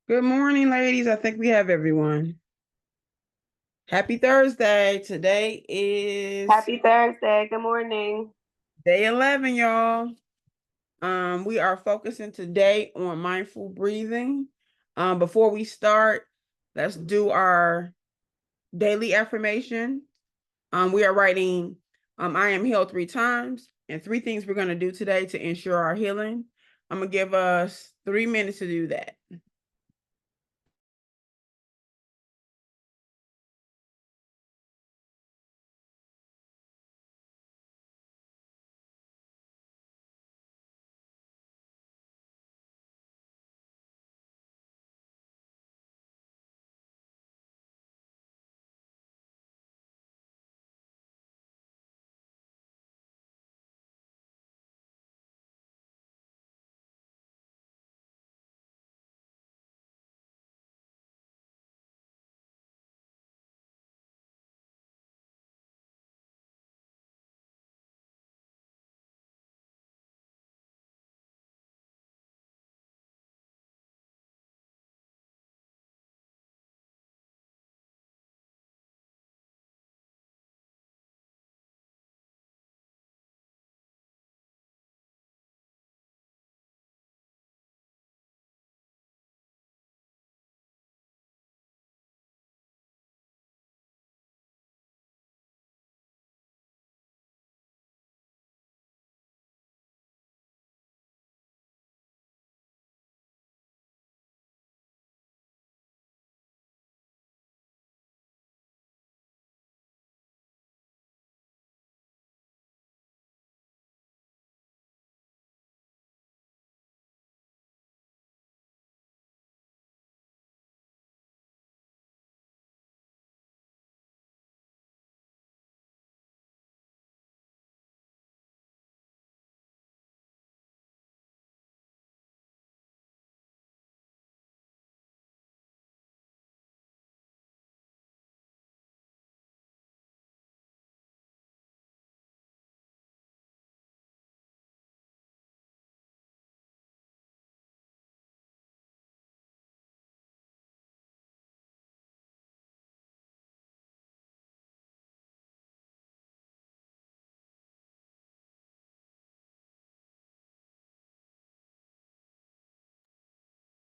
Good morning, ladies. I think we have everyone. Happy Thursday. Today is Happy Thursday. Good morning. day 11, y'all. We are focusing today on mindful breathing. Before we start, let's do our daily affirmation. We are writing I am healed 3 times and 3 things we're going to do today to ensure our healing. I'm going to give us 3 minutes to do that.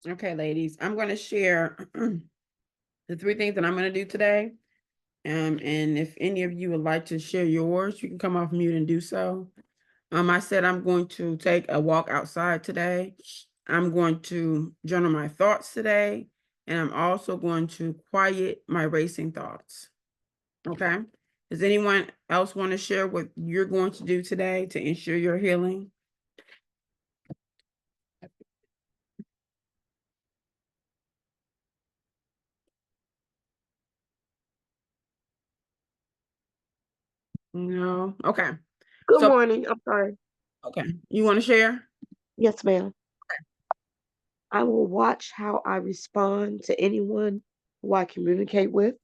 Okay, ladies, I'm going to share the 3 things that I'm going to do today. And if any of you would like to share yours, you can come off mute and do so. I said I'm going to take a walk outside today. I'm going to journal my thoughts today. And I'm also going to quiet my racing thoughts. Okay. Does anyone else want to share what you're going to do today to ensure your healing? No. Okay. Good So, morning. I'm sorry. okay. You want to share? Yes, ma'am. I will watch how I respond to anyone who I communicate with.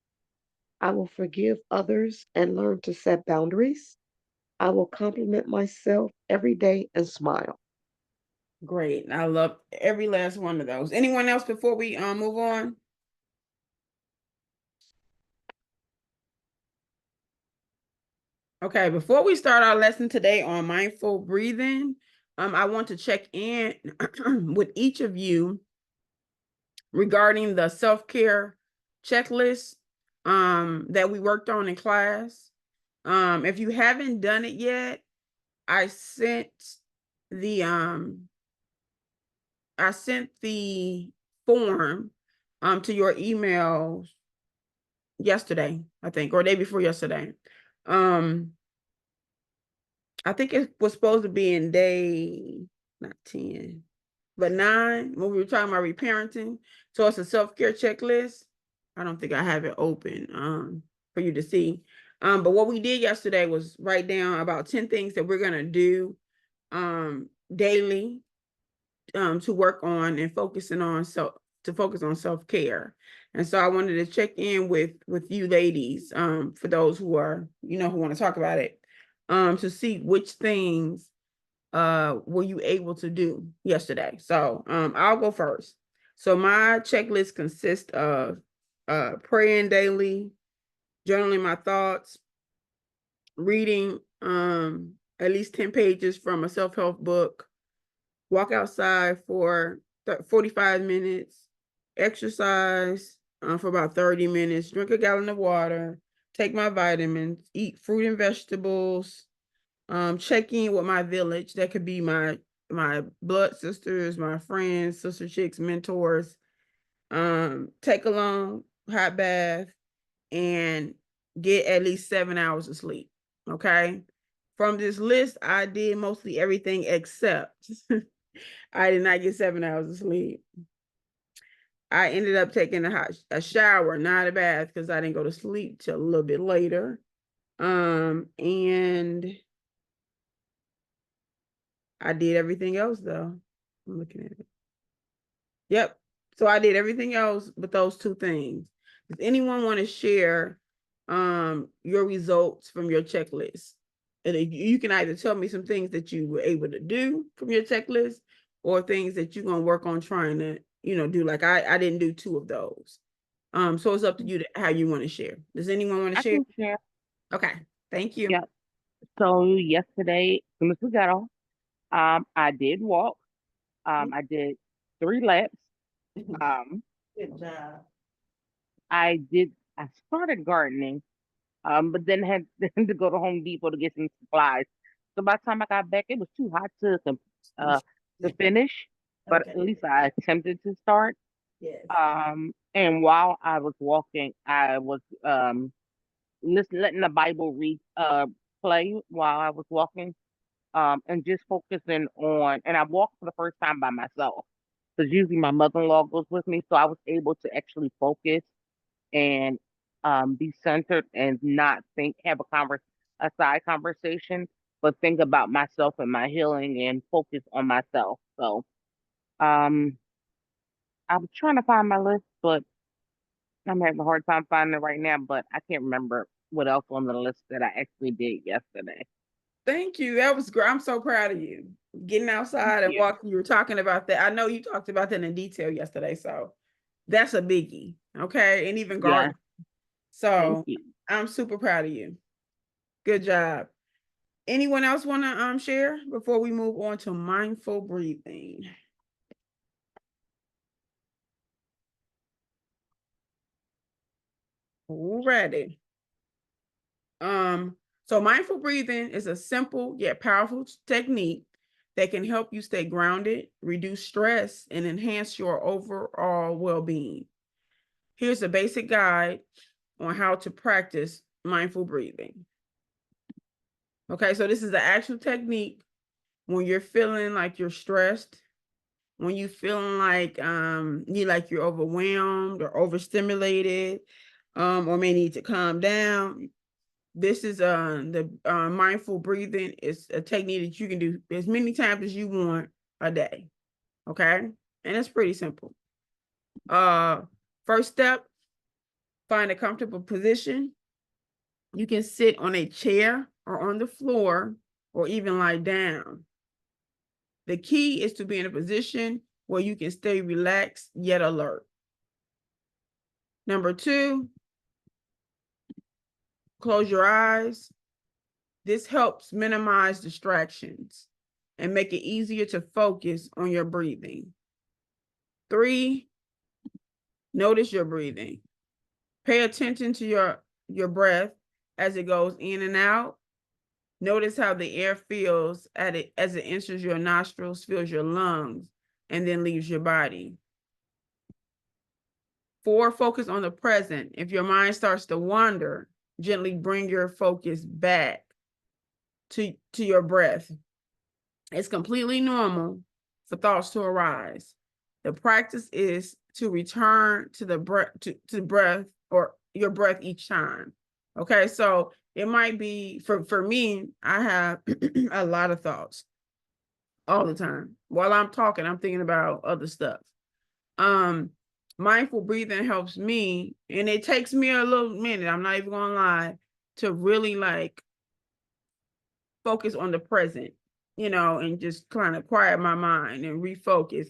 I will forgive others and learn to set boundaries. I will compliment myself every day and smile. Great. I love every last one of those. Anyone else before we move on? Okay, before we start our lesson today on mindful breathing, I want to check in with each of you regarding the self-care checklist that we worked on in class. If you haven't done it yet, I sent the form to your email yesterday, I think, or day before yesterday. I think it was supposed to be in day, not 10, but 9, when we were talking about reparenting. So it's a self-care checklist. I don't think I have it open for you to see. But what we did yesterday was write down about 10 things that we're gonna do daily to work on and focusing on focus on self-care. And so I wanted to check in with you ladies, for those who are, who want to talk about it, to see which things were you able to do yesterday. So I'll go first. So my checklist consists of praying daily, journaling my thoughts, reading at least 10 pages from a self-help book, walk outside for 45 minutes, exercise for about 30 minutes, drink a gallon of water, take my vitamins, eat fruit and vegetables, check in with my village. That could be my blood sisters, my friends, sister chicks, mentors. Take a long hot bath and get at least 7 hours of sleep. Okay. From this list, I did mostly everything except I did not get 7 hours of sleep. I ended up taking a shower, not a bath, because I didn't go to sleep till a little bit later. And I did everything else though. I'm looking at it. Yep. So I did everything else but those two things. Does anyone want to share your results from your checklist? And you can either tell me some things that you were able to do from your checklist or things that you're gonna work on trying to, do. Like I didn't do two of those. So it's up to you how you want to share. Does anyone want to I share? can share. Okay, thank you. Yeah. So yesterday, as soon as we got off, I did walk. I did 3 laps. Um, Good job. I started gardening, but then had to go to Home Depot to get some supplies. So by the time I got back, it was too hot to finish, but Okay. at least I attempted to start. Yes. And while I was walking, I was letting the Bible read play while I was walking, and just focusing on. And I walked for the first time by myself because usually my mother-in-law goes with me, so I was able to actually focus and be centered and not have a side conversation, but think about myself and my healing and focus on myself. So um, I was trying to find my list, but I'm having a hard time finding it right now. But I can't remember what else on the list that I actually did yesterday. Thank you. That was great. I'm so proud of you. Getting outside and Yeah, walking. You were talking about that. I know you talked about that in detail yesterday. So that's a biggie. Okay. And even yeah. garden. Thank So you. I'm super proud of you. Good job. Anyone else want to share before we move on to mindful breathing? Alrighty. So mindful breathing is a simple yet powerful technique that can help you stay grounded, reduce stress, and enhance your overall well-being. Here's a basic guide on how to practice mindful breathing. Okay, so this is the actual technique when you're feeling like you're stressed, when you feeling like you're overwhelmed or overstimulated, or may need to calm down. This is the mindful breathing is a technique that you can do as many times as you want a day. Okay, and it's pretty simple. First step, find a comfortable position. You can sit on a chair or on the floor or even lie down. The key is to be in a position where you can stay relaxed yet alert. Number 2, close your eyes. This helps minimize distractions and make it easier to focus on your breathing. 3, notice your breathing. Pay attention to your breath as it goes in and out. Notice how the air feels as it enters your nostrils, fills your lungs, and then leaves your body. 4, focus on the present. If your mind starts to wander, gently bring your focus back to your breath. It's completely normal for thoughts to arise. The practice is to return to the breath to breath or your breath each time. Okay, so it might be for me, I have a lot of thoughts all the time. While I'm talking, I'm thinking about other stuff. Um, Mindful breathing helps me, and it takes me a little minute, I'm not even gonna lie, to really like focus on the present, and just kind of quiet my mind and refocus.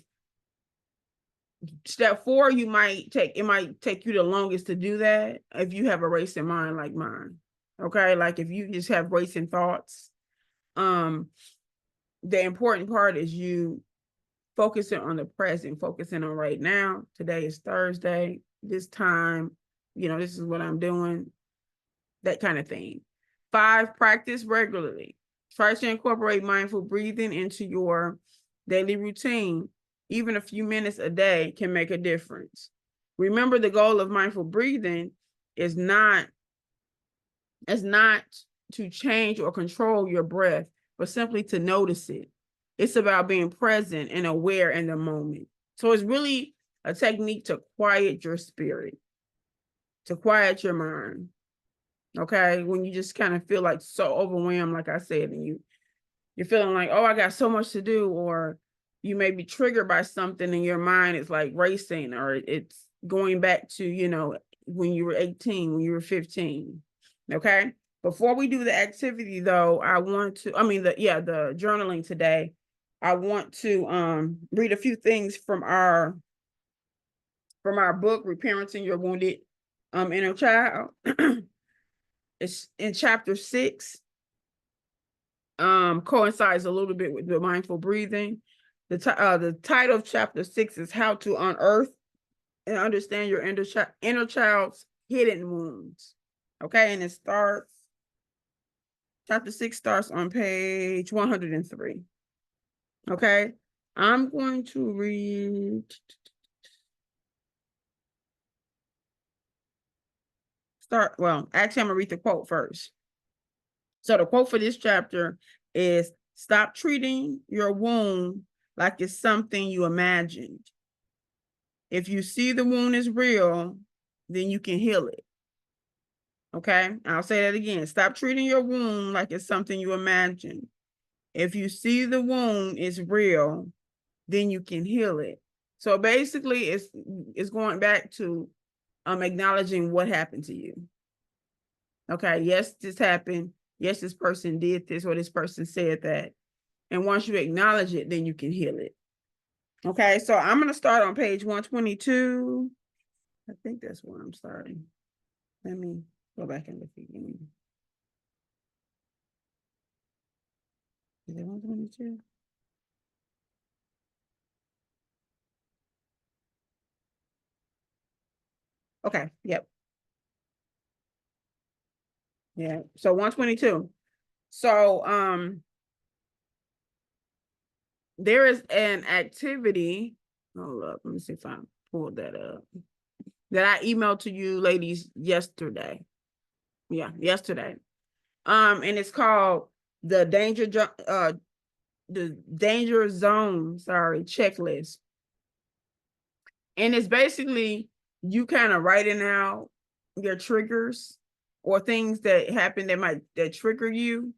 step 4, it might take you the longest to do that if you have a racing mind like mine. Okay, like if you just have racing thoughts, the important part is you focusing on the present, focusing on right now. Today is Thursday, this time, this is what I'm doing, that kind of thing. 5, practice regularly. Try to incorporate mindful breathing into your daily routine. Even a few minutes a day can make a difference. Remember, the goal of mindful breathing is not to change or control your breath, but simply to notice it. It's about being present and aware in the moment. So it's really a technique to quiet your spirit, to quiet your mind. Okay, when you just kind of feel like so overwhelmed, like I said, and you're feeling like, oh, I got so much to do, or you may be triggered by something and your mind is like racing, or it's going back to, when you were 18, when you were 15. Okay. Before we do the activity though, the journaling today, I want to read a few things from our book, Reparenting Your Wounded Inner Child. It's in chapter 6. Coincides a little bit with the mindful breathing. The title of chapter 6 is How to Unearth and Understand Your Inner Child's Hidden Wounds. Okay, and chapter 6 starts on page 103. Okay, I'm going to read. Actually, I'm gonna read the quote first. So the quote for this chapter is, stop treating your wound like it's something you imagined. If you see the wound is real, then you can heal it. Okay, I'll say that again. Stop treating your wound like it's something you imagined. If you see the wound is real, then you can heal it. So basically, it's going back to acknowledging what happened to you. Okay, yes, this happened. Yes, this person did this, or this person said that. And once you acknowledge it, then you can heal it. Okay, so I'm going to start on page 122. I think that's where I'm starting. Let me go back and look again. Is it 122? Okay, yep. Yeah, so 122. So there is an activity. Hold up, let me see if I pulled that up. That I emailed to you ladies yesterday. Yeah, yesterday. And it's called the danger zone, checklist. And it's basically you kind of writing out your triggers or things that happen that trigger you.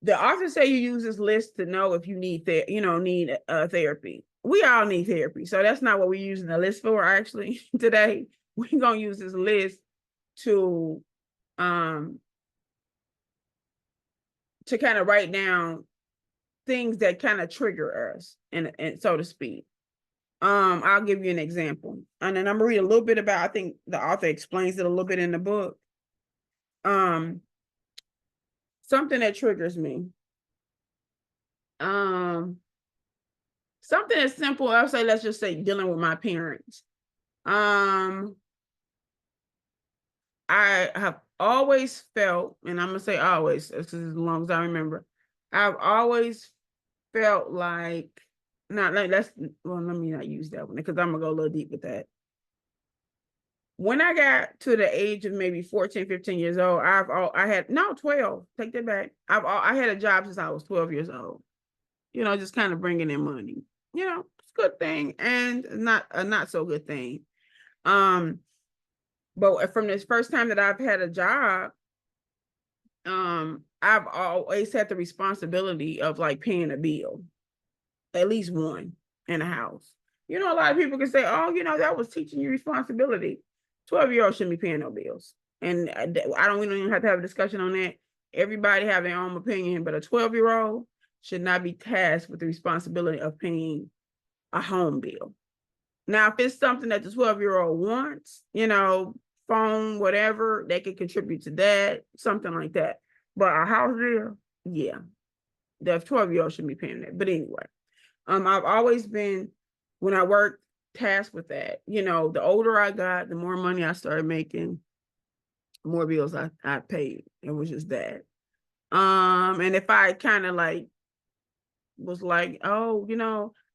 The author say you use this list to know if you need therapy. We all need therapy, so that's not what we're using the list for. Actually, today we're gonna use this list to kind of write down things that kind of trigger us, and so to speak. I'll give you an example, and then I'm gonna read a little bit about. I think the author explains it a little bit in the book. Something that triggers me. Something as simple. I'll say, let's just say dealing with my parents. I have always felt, and I'm gonna say always, as long as I remember, I've always felt like, let me not use that one because I'm gonna go a little deep with that. When I got to the age of maybe 14, 15 years old, 12, take that back. I had a job since I was 12 years old, just kind of bringing in money, it's a good thing and not a not so good thing. But from this first time that I've had a job, I've always had the responsibility of like paying a bill, at least one in a house. A lot of people can say, oh, that was teaching you responsibility. 12-year-olds shouldn't be paying no bills. And we don't even have to have a discussion on that. Everybody have their own opinion, but a 12-year-old should not be tasked with the responsibility of paying a home bill. Now, if it's something that the 12-year-old wants, phone, whatever, they could contribute to that, something like that. But a house bill, yeah, the 12-year-old shouldn't be paying that. But anyway, I've always been, when I worked, tasked with that. The older I got, the more money I started making, more bills I paid. It was just that. And if I kind of was like, oh,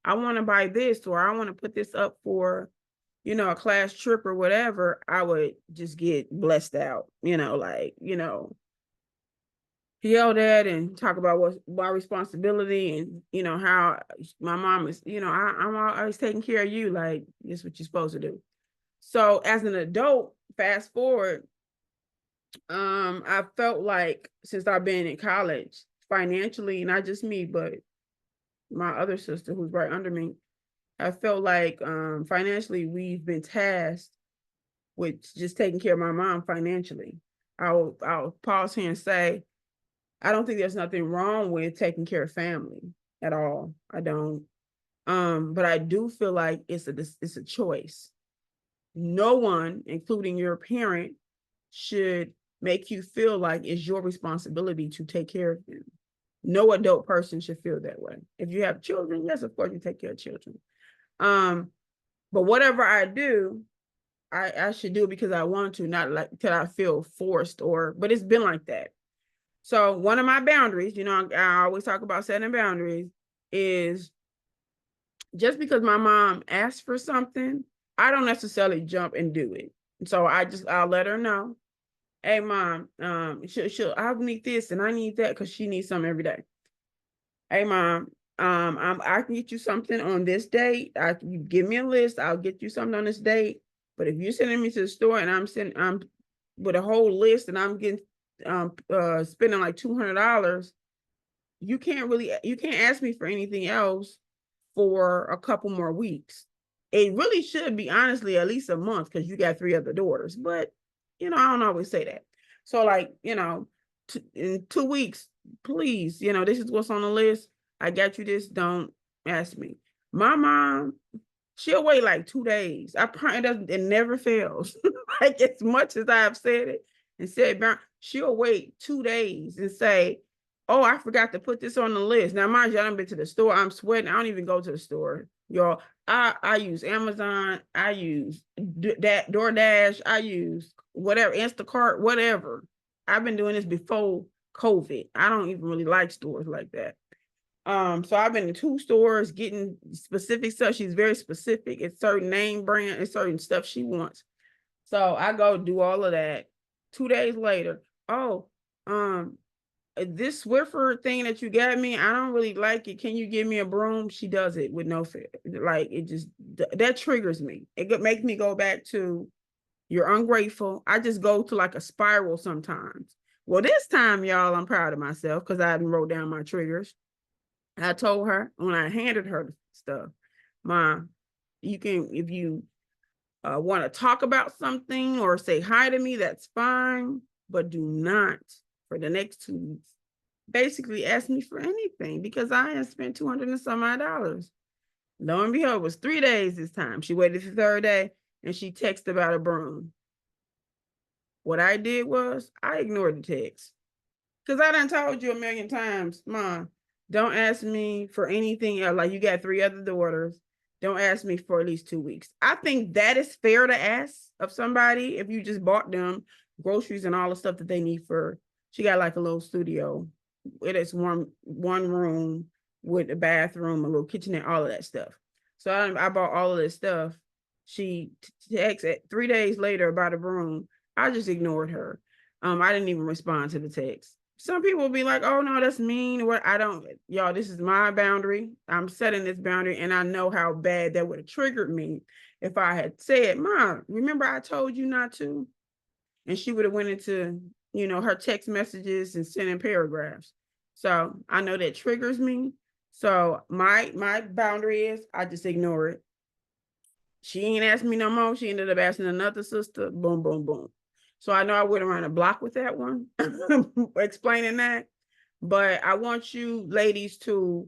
I want to buy this, or I want to put this up for, a class trip or whatever, I would just get blessed out, yelled at and talk about what's my responsibility, and how my mom is, I'm always taking care of you, like this is what you're supposed to do. So as an adult, fast forward, I felt like since I've been in college, financially, not just me, but my other sister who's right under me, I felt like financially we've been tasked with just taking care of my mom financially. I'll pause here and say, I don't think there's nothing wrong with taking care of family at all. I don't. But I do feel like it's a choice. No one, including your parent, should make you feel like it's your responsibility to take care of them. No adult person should feel that way. If you have children, yes, of course you take care of children. But whatever I do, I should do it because I want to, not like till I feel forced but it's been like that. So one of my boundaries, I always talk about setting boundaries, is just because my mom asks for something, I don't necessarily jump and do it. So I'll let her know, hey mom, I need this and I need that, because she needs something every day. Hey mom, I can get you something on this date. You give me a list, I'll get you something on this date. But if you're sending me to the store and I'm with a whole list and I'm getting spending like $200, you can't ask me for anything else for a couple more weeks. It really should be honestly at least a month, because you got 3 other daughters. But I don't always say that. So in 2 weeks, please, this is what's on the list. I got you this. Don't ask me. My mom, she'll wait like 2 days. It never fails. Like as much as I've said it and said, she'll wait 2 days and say, oh, I forgot to put this on the list. Now, mind you, I haven't been to the store. I'm sweating. I don't even go to the store, y'all. I use Amazon. I use that DoorDash. I use whatever, Instacart, whatever. I've been doing this before COVID. I don't even really like stores like that. So I've been to 2 stores getting specific stuff. She's very specific. It's certain name brand and certain stuff she wants. So I go do all of that. 2 days later, oh, this Swiffer thing that you got me, I don't really like it. Can you give me a broom? She does it with no fear. Like it just, that triggers me. It makes me go back to, you're ungrateful. I just go to like a spiral sometimes. Well, this time, y'all, I'm proud of myself because I wrote down my triggers. I told her when I handed her the stuff, Mom, you can, if you want to talk about something or say hi to me, that's fine, but do not for the next 2 weeks basically ask me for anything, because I have spent $200 and some odd. Lo and behold, it was 3 days this time. She waited the 3rd day and she texted about a broom. What I did was I ignored the text, because I done told you a million times, Mom, don't ask me for anything else. Like, you got 3 other daughters. Don't ask me for at least 2 weeks. I think that is fair to ask of somebody if you just bought them groceries and all the stuff that they need for. She got like a little studio. It is one room with a bathroom, a little kitchenette, all of that stuff. So I bought all of this stuff. She texted 3 days later about a broom. I just ignored her. I didn't even respond to the text. Some people will be like, oh no, that's mean. What I don't, y'all, this is my boundary. I'm setting this boundary, and I know how bad that would have triggered me if I had said, Mom, remember I told you not to? And she would have went into, her text messages and sending paragraphs. So I know that triggers me. So my boundary is I just ignore it. She ain't asked me no more. She ended up asking another sister. Boom, boom, boom. So I know I went around a block with that one, explaining that. But I want you ladies to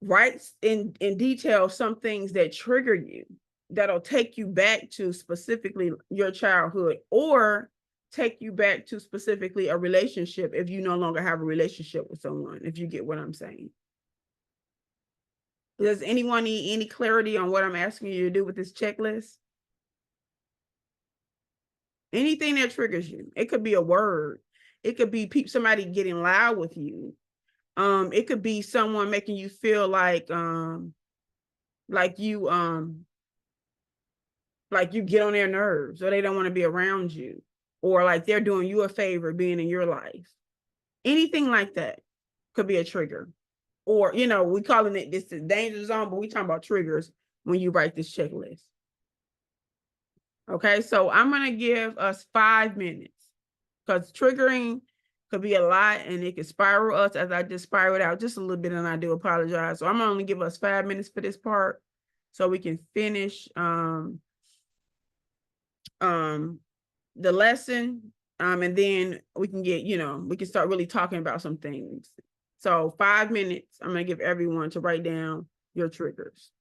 write in detail some things that trigger you, that'll take you back to specifically your childhood, or take you back to specifically a relationship if you no longer have a relationship with someone, if you get what I'm saying. Does anyone need any clarity on what I'm asking you to do with this checklist? Anything that triggers you. It could be a word. It could be somebody getting loud with you. It could be someone making you feel like you get on their nerves, or they don't want to be around you, or like they're doing you a favor being in your life. Anything like that could be a trigger. Or, we calling it this danger zone, but we talking about triggers when you write this checklist. Okay, so I'm going to give us 5 minutes, because triggering could be a lot and it could spiral us, as I just spiraled out just a little bit, and I do apologize. So I'm going to only give us 5 minutes for this part so we can finish the lesson, and then we can get, we can start really talking about some things. So 5 minutes, I'm going to give everyone to write down your triggers.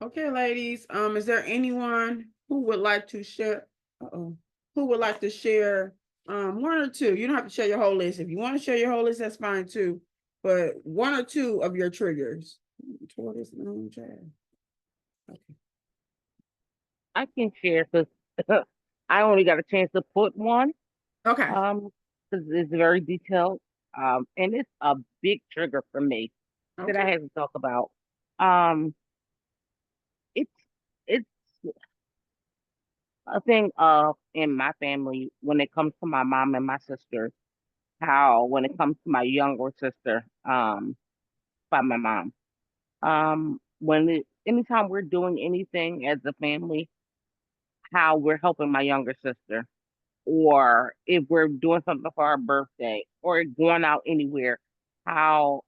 Okay, ladies, is there anyone who would like to share, who would like to share, one or two? You don't have to share your whole list. If you want to share your whole list, that's fine too. But one or two of your triggers. Tortoise, no, child. Okay. I can share because I only got a chance to put one. Okay. Because it's very detailed. And it's a big trigger for me that I Okay. have to talk about. Um, it's it's a thing of in my family when it comes to my mom and my sister, how when it comes to my younger sister, by my mom, anytime we're doing anything as a family, how we're helping my younger sister, or if we're doing something for our birthday or going out anywhere, how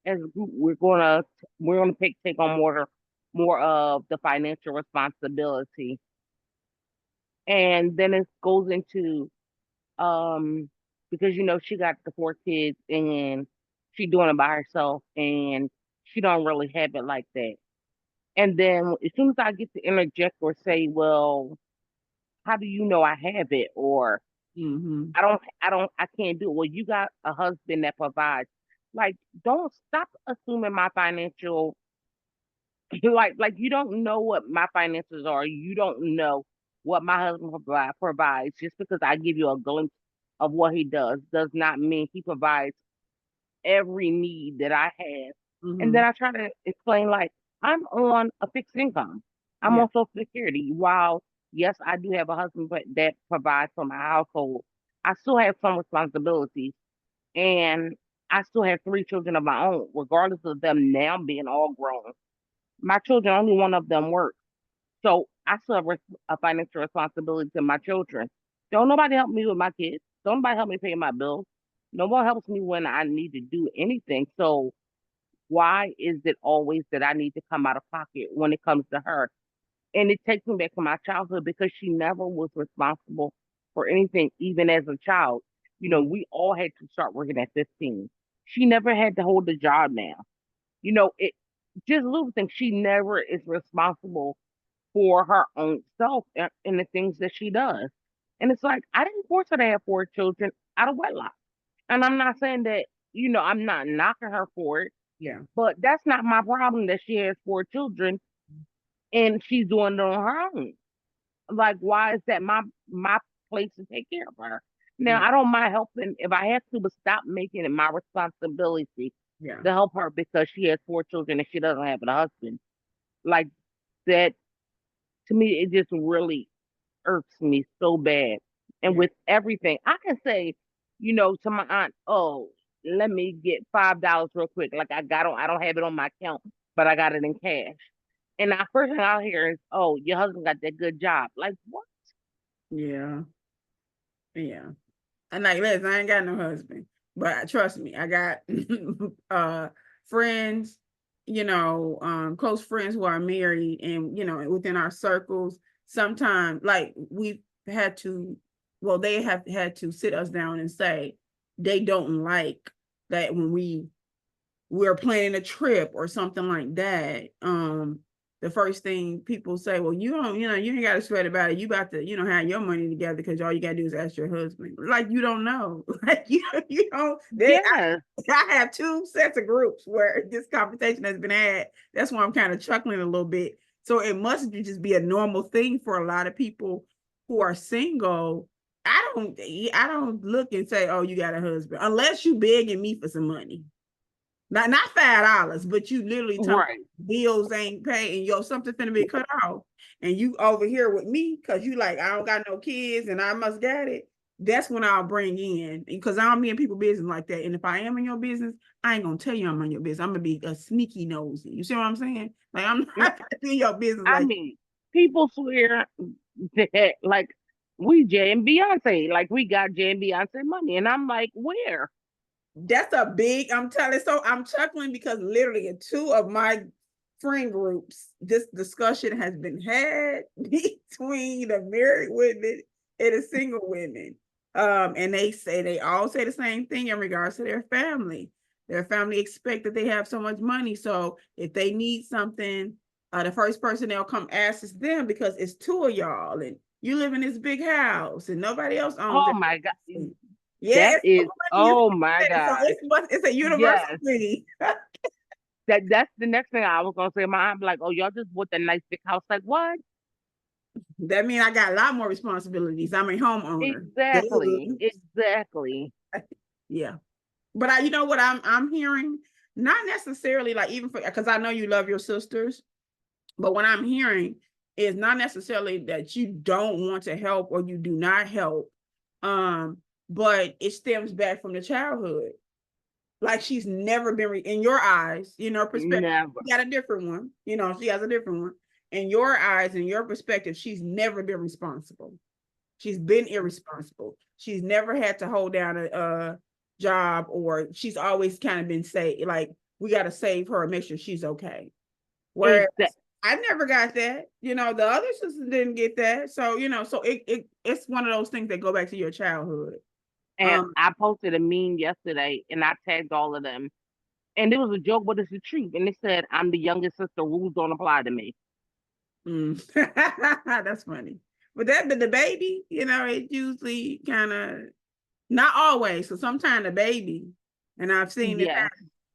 as a group we're gonna take on more of the financial responsibility. And then it goes into um because she got the 4 kids and she doing it by herself and she don't really have it like that. And then as soon as I get to interject or say, well, how do you know I have it? Or Mm-hmm. I can't do it. Well, you got a husband that provides. Like, don't stop assuming my financial, like you don't know what my finances are. You don't know what my husband provides. Just because I give you a glimpse of what he does not mean he provides every need that I have. And Mm-hmm. then I try to explain, like, I'm on a fixed income. I'm Yeah. on Social Security. While, yes, I do have a husband that provides for my household, I still have some responsibilities. And I still have 3 children of my own, regardless of them now being all grown. My children, only one of them works. So I still have a financial responsibility to my children. Don't nobody help me with my kids. Don't nobody help me pay my bills. No one helps me when I need to do anything. So why is it always that I need to come out of pocket when it comes to her? And it takes me back to my childhood because she never was responsible for anything, even as a child. We all had to start working at 15. She never had to hold a job now. It just little things. She never is responsible for her own self and the things that she does. And it's like, I didn't force her to have 4 children out of wedlock. And I'm not saying that, I'm not knocking her for it, Yeah. but that's not my problem that she has 4 children and she's doing it on her own. Like, why is that my place to take care of her? Now, Yeah. I don't mind helping if I have to, but stop making it my responsibility Yeah. to help her because she has 4 children and she doesn't have a husband. Like that, to me, it just really irks me so bad. And Yeah. with everything, I can say, to my aunt, oh, let me get $5 real quick. Like I don't have it on my account, but I got it in cash. And the first thing I'll hear is, oh, your husband got that good job. Like, what? Yeah. Yeah. And like, listen, I ain't got no husband, but trust me, I got friends, close friends who are married, and within our circles, sometimes like we've had to, well, they have had to sit us down and say they don't like that when we're planning a trip or something like that. The first thing people say, well, you don't, you ain't got to sweat about it. You about to, have your money together because all you got to do is ask your husband. Like, you don't know. Like, you don't, Yeah. I have 2 sets of groups where this conversation has been had. That's why I'm kind of chuckling a little bit. So it must just be a normal thing for a lot of people who are single. I don't look and say, oh, you got a husband, unless you begging me for some money. Not $5, but you literally tell Right. bills ain't paid and something finna be cut off. And you over here with me because you like, I don't got no kids and I must got it. That's when I'll bring in, because I don't be in people's business like that. And if I am in your business, I ain't gonna tell you I'm in your business. I'm gonna be a sneaky nosy. You see what I'm saying? Like, I'm not in your business I like. mean, people swear that, like, we Jay and Beyonce, like, we got Jay and Beyonce money. And I'm like, where? That's a big, I'm telling. So I'm chuckling because literally in 2 of my friend groups, this discussion has been had between the married women and the single women. And they all say the same thing in regards to their family. Their family expect that they have so much money. So if they need something, the first person they'll come ask is them because it's two of y'all and you live in this big house and nobody else owns Oh it. my God. That Yes, is, oh my so God. it's a universal Yes. thing. That's the next thing I was gonna say. My aunt be like, oh, y'all just bought the nice big house. Like, what? That means I got a lot more responsibilities. I'm a homeowner. Exactly. Duh. Exactly. Yeah. But you know what I'm hearing? Not necessarily like even for because I know you love your sisters, but what I'm hearing is not necessarily that you don't want to help or you do not help. But it stems back from the childhood. Like she's never been in your eyes, perspective. Never. You got a different one, she has a different one. In your eyes, in your perspective, she's never been responsible. She's been irresponsible. She's never had to hold down a job, or she's always kind of been like, we got to save her and make sure she's okay. Whereas Exactly. I never got that. The other sisters didn't get that. So, so it's one of those things that go back to your childhood. And I posted a meme yesterday and I tagged all of them. And it was a joke, but it's the truth. And they said, I'm the youngest sister, rules don't apply to me. That's funny. But the baby, it usually kind of, not always. So sometimes the baby, and I've seen it, Yes.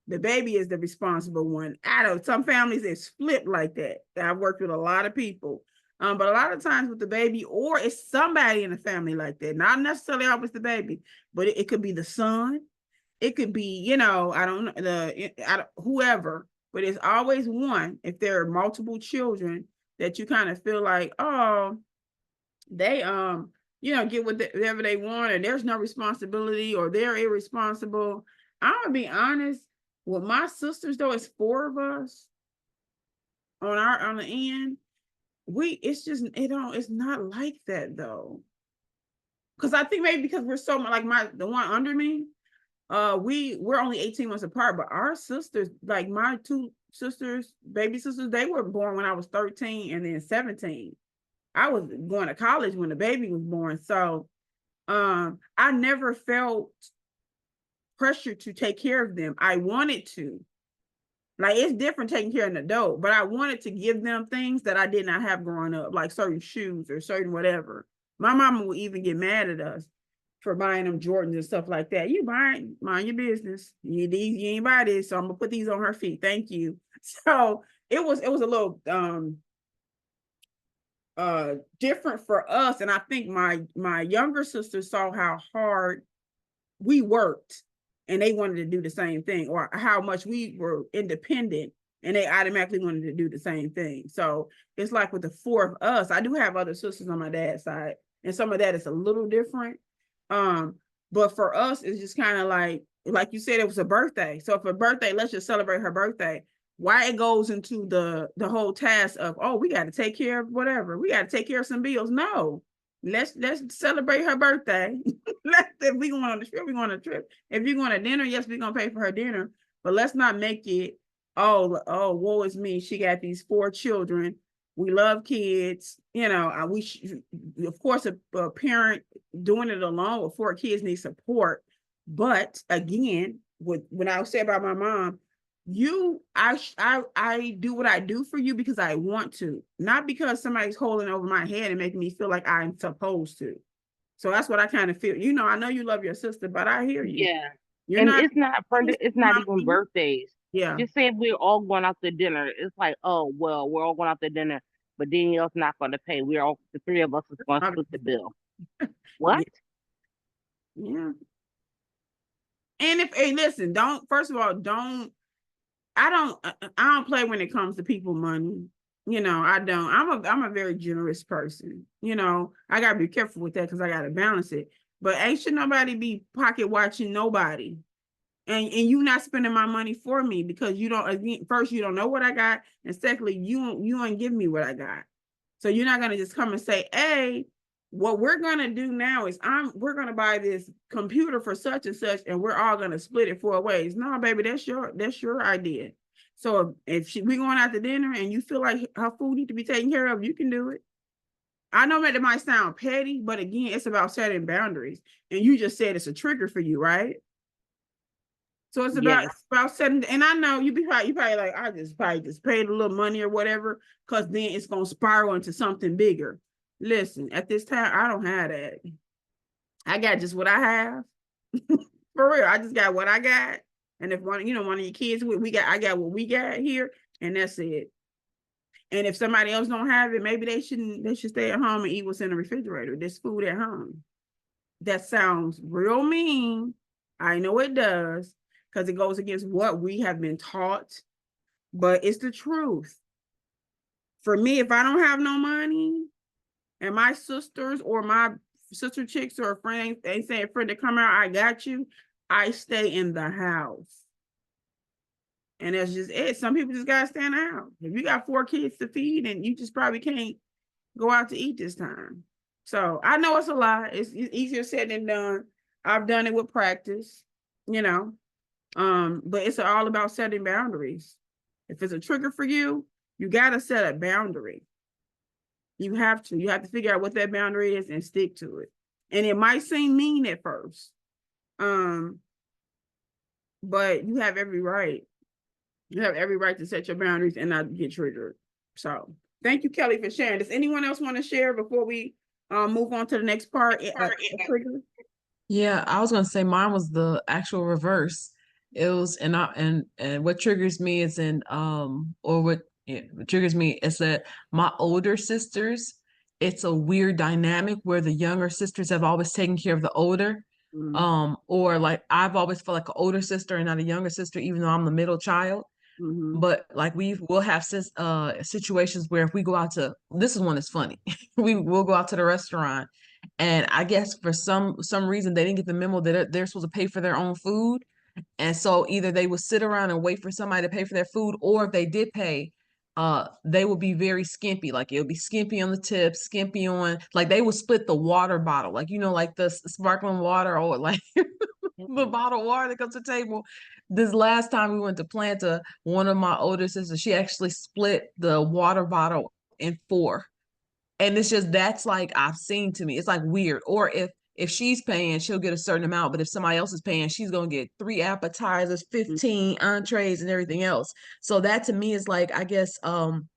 the baby is the responsible one. I know some families it's flipped like that. I've worked with a lot of people. But a lot of times with the baby, or it's somebody in the family like that. Not necessarily always the baby, but it could be the son. It could be, I don't know, whoever, but it's always one. If there are multiple children that you kind of feel like, oh, they get whatever they want, and there's no responsibility, or they're irresponsible. I'm gonna be honest. With my sisters, though, it's four of us on the end. It's just it's not like that though. Because I think maybe because we're so like the one under me, we're only 18 months apart, but our sisters, like my two sisters, baby sisters, they were born when I was 13 and then 17. I was going to college when the baby was born. So I never felt pressure to take care of them. I wanted to. Like it's different taking care of an adult, but I wanted to give them things that I did not have growing up, like certain shoes or certain whatever. My mama would even get mad at us for buying them Jordans and stuff like that. You mind your business. You ain't buy this, so I'm gonna put these on her feet. Thank you. So it was a little different for us, and I think my younger sister saw how hard we worked, and they wanted to do the same thing, or how much we were independent, and they automatically wanted to do the same thing. So it's like with the four of us, I do have other sisters on my dad's side, and some of that is a little different. But for us, it's just kind of like you said, it was a birthday. So for birthday, let's just celebrate her birthday. Why it goes into the whole task of, oh, we got to take care of whatever, we got to take care of some bills. No, let's celebrate her birthday. If we going on the trip, we going on a trip. If you're going to dinner, yes, we're gonna pay for her dinner. But let's not make it, oh, woe is me. She got these 4 children. We love kids. Of course, a parent doing it alone with 4 kids needs support. But again, when I say about my mom, I do what I do for you because I want to, not because somebody's holding over my head and making me feel like I'm supposed to. So that's what I kind of feel. I know you love your sister, but I hear you. Yeah. You're And not. it's not even birthdays. Yeah. Just say we're all going out to dinner. It's like, oh well, we're all going out to dinner, but Danielle's not going to pay. The 3 of us is going to split the bill. What? Yeah. And listen, first of all, I don't play when it comes to people money. I don't. I'm a very generous person. I gotta be careful with that because I gotta balance it. But ain't should nobody be pocket watching nobody. And you not spending my money for me because you don't, again, first, you don't know what I got. And secondly, you ain't give me what I got. So you're not going to just come and say, hey, what we're going to do now is we're going to buy this computer for such and such, and we're all going to split it 4 ways. No, baby, that's your idea. So if we going out to dinner and you feel like her food need to be taken care of, you can do it. I know that it might sound petty, but again, it's about setting boundaries. And you just said it's a trigger for you, right? So it's Yes. about setting, and I know you probably like, I just probably just paid a little money or whatever, because then it's gonna spiral into something bigger. Listen, at this time, I don't have that. I got just what I have. For real. I just got what I got. And if one of your kids, I got what we got here, and that's it. And if somebody else don't have it, maybe they should stay at home and eat what's in the refrigerator. There's food at home. That sounds real mean. I know it does, because it goes against what we have been taught, but it's the truth. For me, if I don't have no money and my sisters or my sister chicks or friends ain't saying, friend, to come out, I got you, I stay in the house. And that's just it. Some people just gotta stand out. If you got 4 kids to feed, and you just probably can't go out to eat this time. So I know it's a lot. It's easier said than done. I've done it with practice, you know. But it's all about setting boundaries. If it's a trigger for you, you gotta set a boundary. You have to figure out what that boundary is and stick to it. And it might seem mean at first. But you have every right. You have every right to set your boundaries and not get triggered. So thank you, Kelly, for sharing. Does anyone else want to share before we move on to the next part? Trigger? Yeah, I was gonna say mine was the actual reverse. It was and what triggers me is what triggers me is that my older sisters, it's a weird dynamic where the younger sisters have always taken care of the older. Or like I've always felt like an older sister and not a younger sister, even though I'm the middle child. But like we'll have situations where if we go out to, this is one that's funny. We'll go out to the restaurant, and I guess for some reason they didn't get the memo that they're supposed to pay for their own food. And so either they would sit around and wait for somebody to pay for their food, or if they did pay, they would be very skimpy. Like it would be skimpy on the tips, skimpy on, like they would split the water bottle, like like the sparkling water, or like the bottled water that comes to the table. This last time we went to Planta, one of my older sisters, she actually split the water bottle in 4. And it's just, that's like I've seen to me. It's like weird. Or if she's paying, she'll get a certain amount, but if somebody else is paying, she's gonna get 3 appetizers, 15 entrees, and everything else. So that to me is like, I guess one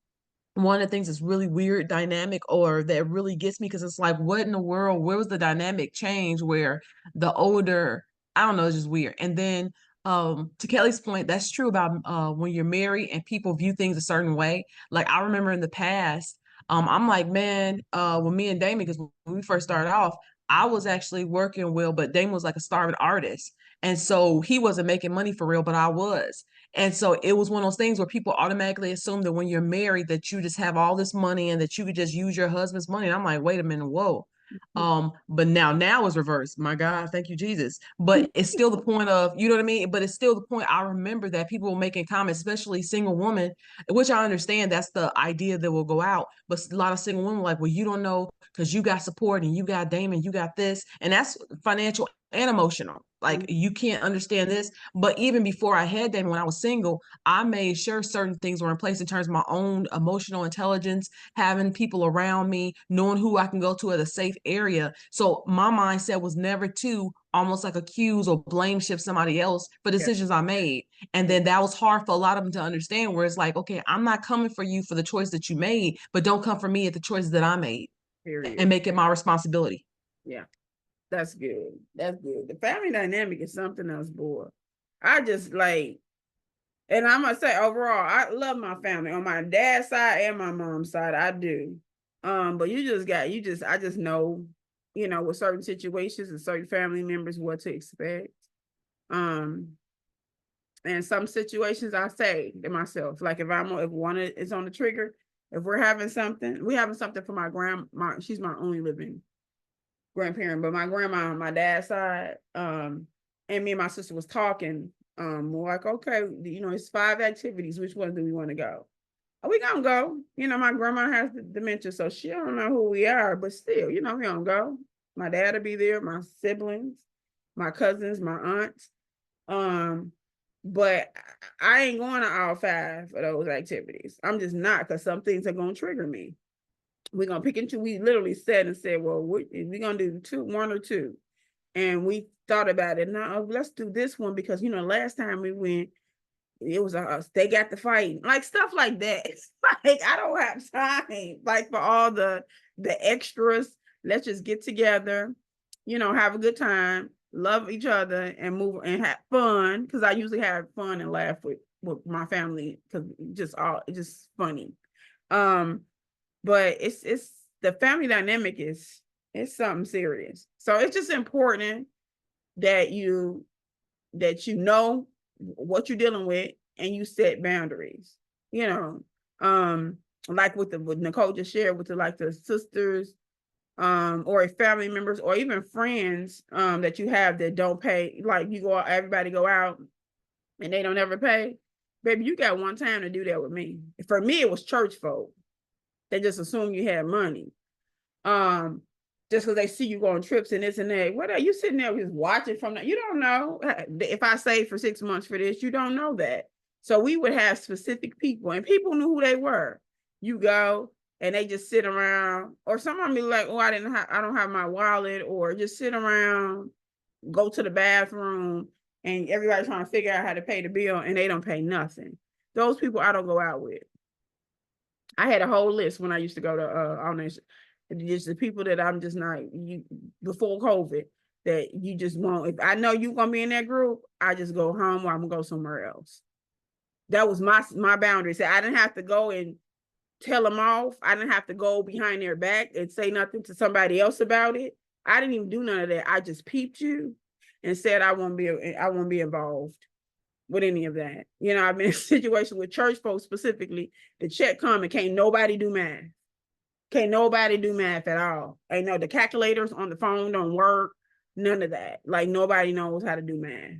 of the things that's really weird dynamic, or that really gets me, because it's like, what in the world, where was the dynamic change where the older, I don't know, it's just weird. And then to Kelly's point, that's true about when you're married and people view things a certain way. Like I remember in the past, I'm like, man, when me and Damon, because when we first started off, I was actually working well, but Damon was like a starving artist. And so he wasn't making money for real, but I was. And so it was one of those things where people automatically assume that when you're married that you just have all this money and that you could just use your husband's money. And I'm like, wait a minute, whoa. But now it's reversed. My God, thank you, Jesus. But it's still the point of, you know what I mean? But it's still the point. I remember that people were making comments, especially single women, which I understand that's the idea that will go out. But a lot of single women were like, well, you don't know because you got support and you got Damon, you got this. And that's financial and emotional. Like you can't understand this. But even before I had Damon, when I was single, I made sure certain things were in place in terms of my own emotional intelligence, having people around me, knowing who I can go to at a safe area. So my mindset was never to almost like accuse or blame shift somebody else for decisions I made. And then that was hard for a lot of them to understand, where it's like, okay, I'm not coming for you for the choice that you made, but don't come for me at the choices that I made. Period. And make it my responsibility. Yeah. That's good. That's good. The family dynamic is something else, boy. I just like, and I'm gonna say overall, I love my family on my dad's side and my mom's side. I do. But I just know, with certain situations and certain family members what to expect. And some situations I say to myself, like if one is on the trigger, if we're having something for my grandma, she's my only living grandparent, but my grandma on my dad's side, and me and my sister was talking, we're like, okay, it's 5 activities. Which one do we want to go? Are we gonna go? My grandma has dementia, so she don't know who we are, but still, we don't go. My dad will be there, my siblings, my cousins, my aunts. But I ain't going to all 5 of those activities. I'm just not, because some things are gonna trigger me. We're gonna pick and choose. We literally said, well, we're gonna do 1 or 2. and we thought about it. Now let's do this one because last time we went, it was us. They got the fight, like stuff like that. It's like I don't have time, like for all the extras. Let's just get together, have a good time, love each other, and move and have fun. Because I usually have fun and laugh with my family because it's just funny. But it's the family dynamic it's something serious. So it's just important that you know what you're dealing with and you set boundaries. Like with Nicole just shared with the sisters, or family members, or even friends that you have that don't pay. Like everybody go out and they don't ever pay. Baby, you got one time to do that with me. For me, it was church folk. They just assume you had money. Just because they see you go on trips and this and that. What are you sitting there just watching from that? You don't know. If I saved for 6 months for this, you don't know that. So we would have specific people, and people knew who they were. You go and they just sit around, or someone be like, "Oh, I don't have my wallet," or just sit around, go to the bathroom, and everybody's trying to figure out how to pay the bill, and they don't pay nothing. Those people I don't go out with. I had a whole list when I used to go to just the people that I'm just not before COVID that you just won't. If I know you're gonna be in that group, I just go home or I'm gonna go somewhere else. That was my boundary. So I didn't have to go and tell them off. I didn't have to go behind their back and say nothing to somebody else about it. I didn't even do none of that. I just peeped you and said I won't be involved with any of that. I've been in a situation with church folks specifically. The check come and can't nobody do math. Can't nobody do math at all. I know the calculators on the phone don't work. None of that. Like nobody knows how to do math.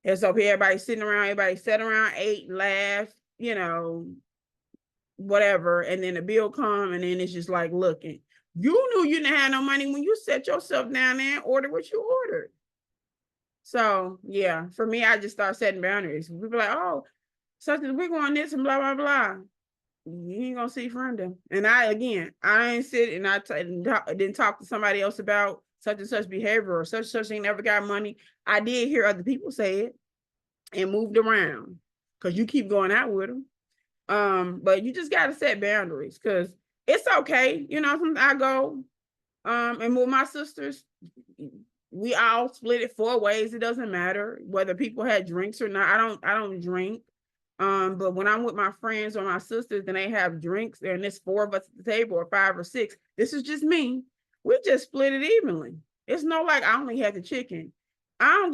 And so everybody sitting around, everybody sat around, ate, laughed, whatever. And then the bill come, and then it's just like looking. You knew you didn't have no money when you set yourself down there and ordered what you ordered. So yeah, for me, I just start setting boundaries. People like, oh, something we're going this and blah blah blah. You ain't gonna see Brenda. And I ain't sit and didn't talk to somebody else about such and such behavior or such ain't never got money. I did hear other people say it and moved around because you keep going out with them. But you just gotta set boundaries because it's okay. Sometimes I go and with my sisters, we all split it 4 ways. It doesn't matter whether people had drinks or not. I don't drink. But when I'm with my friends or my sisters and they have drinks, and there's 4 of us at the table or 5 or 6, this is just me. We just split it evenly. It's no like I only had the chicken. I don't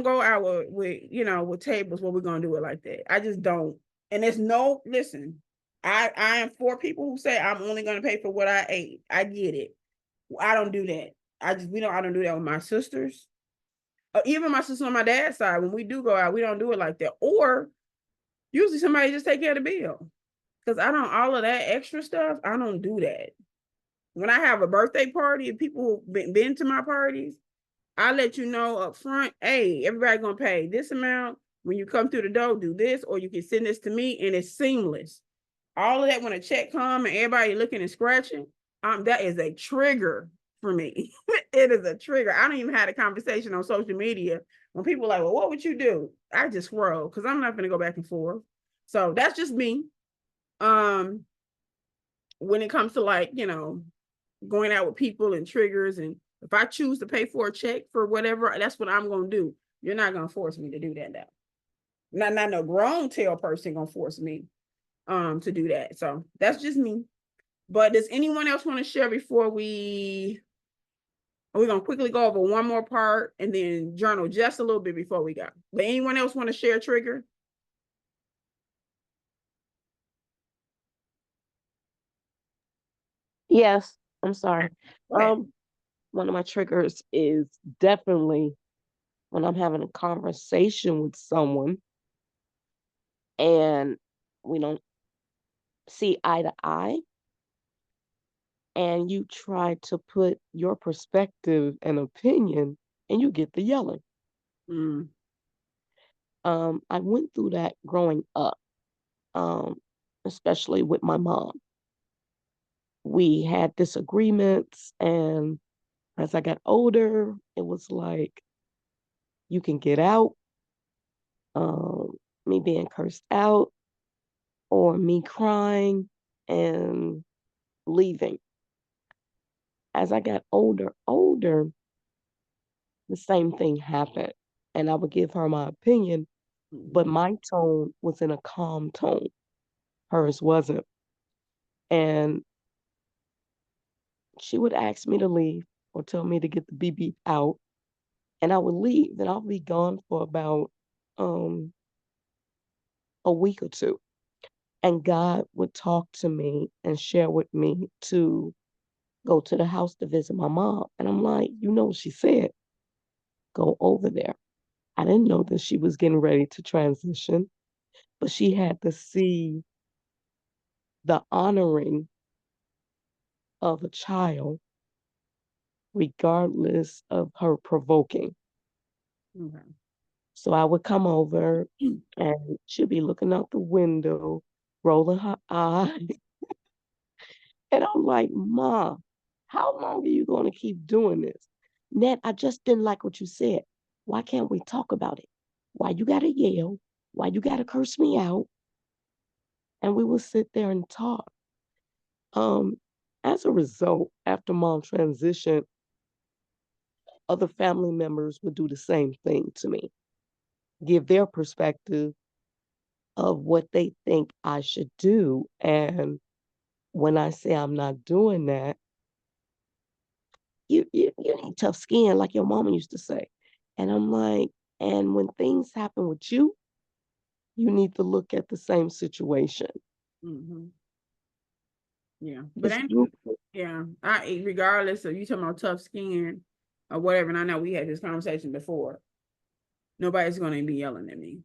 go out with tables where we're gonna do it like that. I just don't. And there's no listen. I am for people who say I'm only gonna pay for what I ate. I get it. I don't do that. I don't do that with my sisters. Even my sister on my dad's side, when we do go out, we don't do it like that. Or usually somebody just take care of the bill. Because all of that extra stuff, I don't do that. When I have a birthday party and people who've been to my parties, I let you know up front, hey, everybody gonna pay this amount. When you come through the door, do this, or you can send this to me, and it's seamless. All of that when a check come and everybody looking and scratching, that is a trigger for me. It is a trigger. I don't even have a conversation on social media when people are like, well, what would you do? I just scroll because I'm not going to go back and forth. So that's just me. When it comes to going out with people and triggers, and if I choose to pay for a check for whatever, that's what I'm going to do. You're not going to force me to do that now. Not no grown tail person going to force me to do that. So that's just me. But does anyone else want to share before we're going to quickly go over one more part and then journal just a little bit before we go. But anyone else want to share a trigger? Yes, I'm sorry. Okay. One of my triggers is definitely when I'm having a conversation with someone and we don't see eye to eye, and you try to put your perspective and opinion and you get the yelling. Mm. I went through that growing up, especially with my mom. We had disagreements and As I got older, it was like, you can get out, um, me being cursed out, or me crying and leaving. As I got older, the same thing happened. And I would give her my opinion, but my tone was in a calm tone. Hers wasn't. And she would ask me to leave or tell me to get the BB out. And I would leave. And I'll be gone for about um, a week or two. And God would talk to me and share with me to go to the house to visit my mom. And I'm like, you know what she said? Go over there. I didn't know that she was getting ready to transition, but she had to see the honoring of a child, regardless of her provoking. Okay. So I would come over and she'd be looking out the window, rolling her eyes. And I'm like, Ma, how long are you going to keep doing this? Ned, I just didn't like what you said. Why can't we talk about it? Why you got to yell? Why you got to curse me out? And we would sit there and talk. Um, as a result, after mom transitioned, other family members would do the same thing to me, give their perspective of what they think I should do. And when I say I'm not doing that, you need tough skin, like your mama used to say. And I'm like, and when things happen with you, you need to look at the same situation. Mm-hmm. Yeah, but It's group, yeah, regardless of you talking about tough skin or whatever, and I know we had this conversation before. Nobody's going to be yelling at me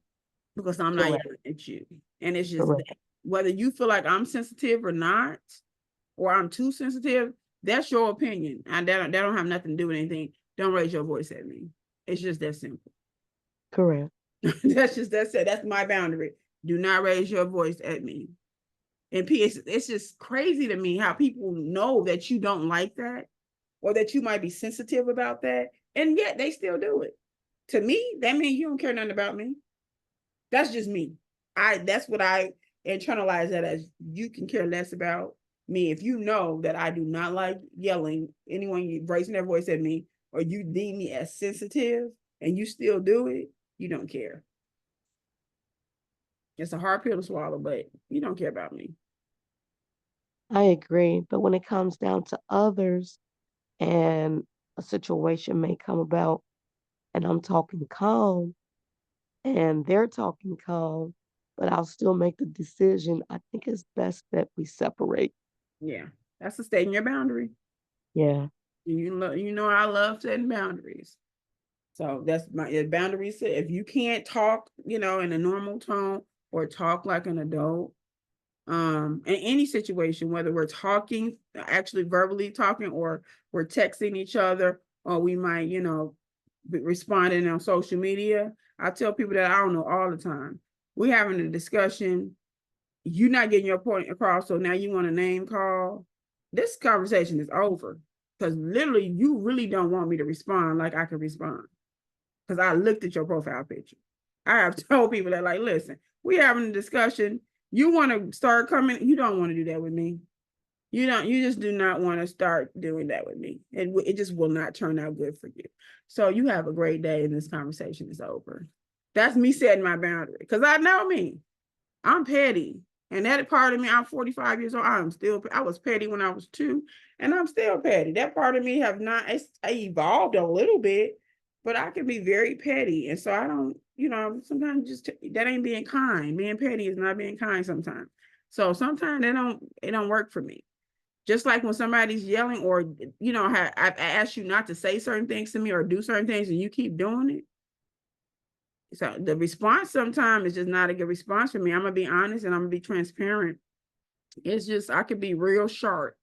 because I'm not correct, yelling at you, and it's just correct, that. Whether you feel like I'm sensitive or not, or I'm too sensitive, that's your opinion, and that don't have nothing to do with anything. Don't raise your voice at me. It's just that simple. correct. That's it. That's my boundary. Do not raise your voice at me. And it's just crazy to me how people know that you don't like that or that you might be sensitive about that, and yet they still do it. To me, that means you don't care nothing about me. That's just me. That's what I internalize that as. You can care less about me if you know that I do not like yelling, anyone raising their voice at me, or you deem me as sensitive and you still do it, you don't care. It's a hard pill to swallow, but you don't care about me. I agree. But when it comes down to others and a situation may come about and I'm talking calm and they're talking calm, but I'll still make the decision. I think it's best that we separate. Yeah, that's a stating your boundary. Yeah. You know I love setting boundaries. So that's my boundaries. If you can't talk, in a normal tone or talk like an adult, in any situation, whether we're talking, actually verbally talking, or we're texting each other, or we might, be responding on social media. I tell people that I don't know all the time. We having a discussion. You're not getting your point across, so now you want a name call. This conversation is over because literally you really don't want me to respond like I can respond because I looked at your profile picture. I have told people that, like, listen, we having a discussion. You want to start coming, you don't want to do that with me. You just do not want to start doing that with me. It just will not turn out good for you. So you have a great day and this conversation is over. That's me setting my boundary because I know me. I'm petty. And that part of me, I'm 45 years old. I was petty when I was 2, and I'm still petty. That part of me have not, I evolved a little bit, but I can be very petty. And so I don't, sometimes that ain't being kind. Being petty is not being kind sometimes. So sometimes it don't work for me. Just like when somebody's yelling or, I've asked you not to say certain things to me or do certain things and you keep doing it. So the response sometimes is just not a good response for me. I'm gonna be honest and I'm gonna be transparent. It's just I could be real sharp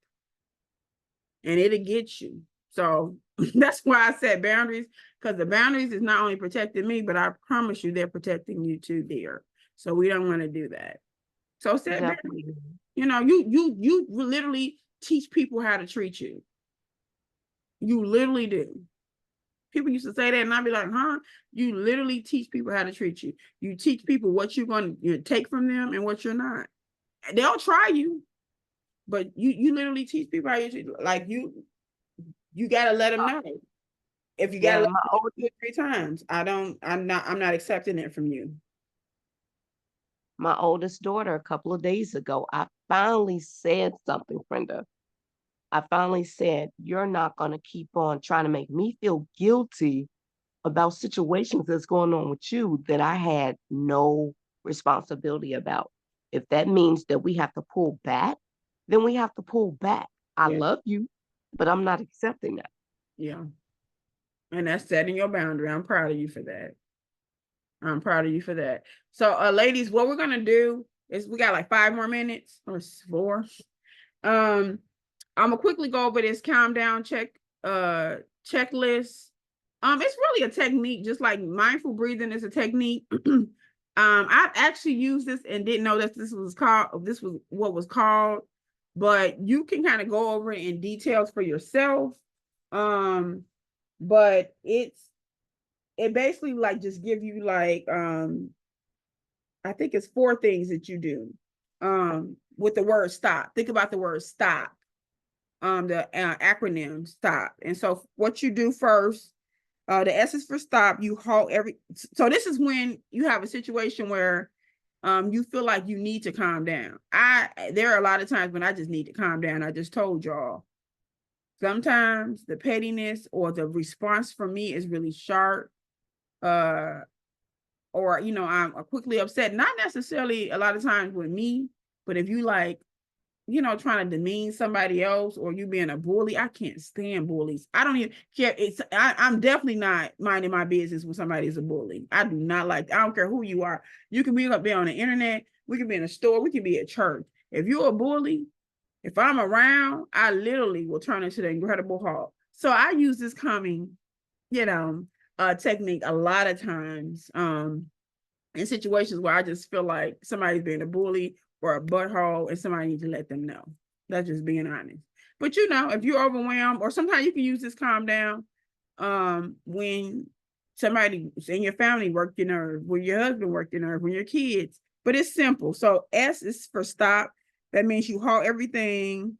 and it'll get you. So that's why I set boundaries, because the boundaries is not only protecting me, but I promise you they're protecting you too, dear. So we don't want to do that. So set boundaries. Definitely. You literally teach people how to treat you. You literally do. People used to say that, and I'd be like, huh? You literally teach people how to treat you. You teach people what you're going to take from them and what you're not. They'll try you, but you literally teach people how you treat. Like you got to let them know. If you got to Yeah, let my them know 2 or 3 times, I'm not accepting it from you. my oldest daughter a couple of days ago, I finally said something, Brenda. I finally said, you're not going to keep on trying to make me feel guilty about situations that's going on with you that I had no responsibility about. If that means that we have to pull back, then we have to pull back. I Yeah. love you, but I'm not accepting that. Yeah. And that's setting your boundary. I'm proud of you for that. I'm proud of you for that. So, ladies, what we're gonna do is we got like 5 more minutes or 4. I'm gonna quickly go over this calm down checklist. It's really a technique, just like mindful breathing is a technique. I actually used this and didn't know that this was what was called, but you can kind of go over it in details for yourself. But it basically like just give you like I think it's 4 things that you do with the word stop. Think about the word stop. The acronym stop. And so what you do first, the S is for stop. You halt so this is when you have a situation where you feel like you need to calm down. There are a lot of times when I just need to calm down. I just told y'all. Sometimes the pettiness or the response from me is really sharp. Or I'm quickly upset, not necessarily a lot of times with me, but if you like trying to demean somebody else or you being a bully, I can't stand bullies. I don't even care. I'm definitely not minding my business when somebody is a bully. I do not like, I don't care who you are. You can be up there on the internet, we can be in a store, we can be at church. If you're a bully, if I'm around, I literally will turn into the Incredible Hulk. So I use this calming, technique a lot of times in situations where I just feel like somebody's being a bully or a butthole and somebody needs to let them know. That's just being honest. But if you're overwhelmed, or sometimes you can use this calm down when somebody in your family worked your nerve, when your husband worked your nerve, when your kids. But it's simple. So S is for stop. That means you halt everything.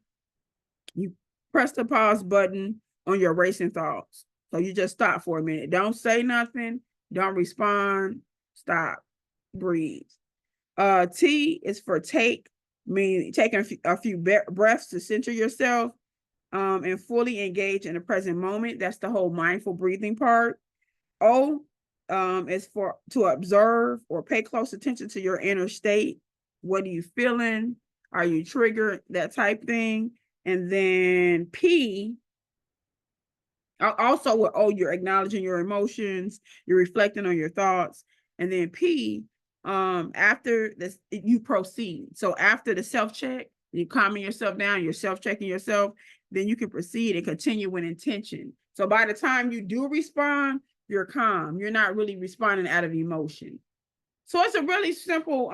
You press the pause button on your racing thoughts. So you just stop for a minute. Don't say nothing. Don't respond. Stop. Breathe. T is for take, meaning taking a few breaths to center yourself and fully engage in the present moment. That's the whole mindful breathing part. O is for to observe or pay close attention to your inner state. What are you feeling? Are you triggered? That type thing. And then P also with O, you're acknowledging your emotions, you're reflecting on your thoughts. And then P, after this, you proceed. So after the self-check, you're calming yourself down, you're self-checking yourself, then you can proceed and continue with intention. So by the time you do respond, you're calm. You're not really responding out of emotion. So it's a really simple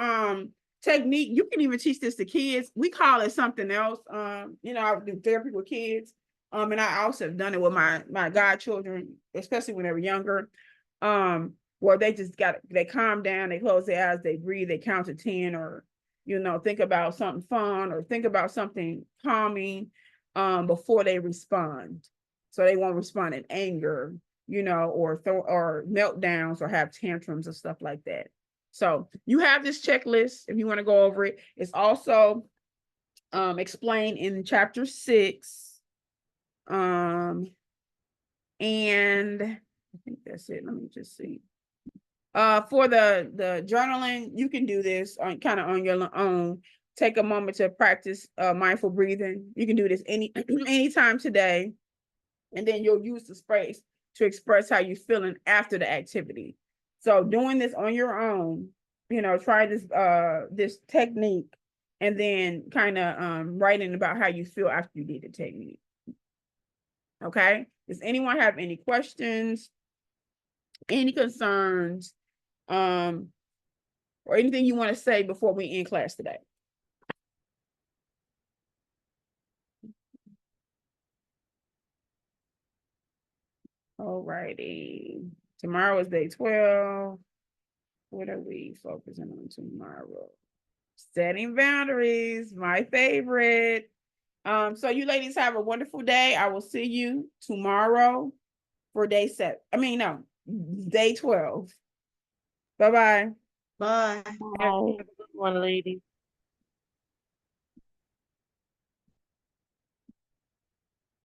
technique. You can even teach this to kids. We call it something else. I do therapy with kids. And I also have done it with my godchildren, especially when they were younger. Where they calm down, they close their eyes, they breathe, they count to 10, or think about something fun or think about something calming before they respond. So they won't respond in anger, or meltdowns or have tantrums and stuff like that. So you have this checklist if you want to go over it. It's also explained in chapter 6. And I think that's it. Let me just see. For the journaling, you can do this on your own. Take a moment to practice mindful breathing. You can do this anytime today, and then you'll use the space to express how you're feeling after the activity. So doing this on your own, try this technique, and then kind of writing about how you feel after you did the technique. Okay. Does anyone have any questions, any concerns, or anything you want to say before we end class today? Alrighty. Tomorrow is day 12. What are we focusing on tomorrow? Setting boundaries, my favorite. So you ladies have a wonderful day. I will see you tomorrow for day 7. I mean, no, day 12. Bye-bye. Bye. Have a good one, ladies.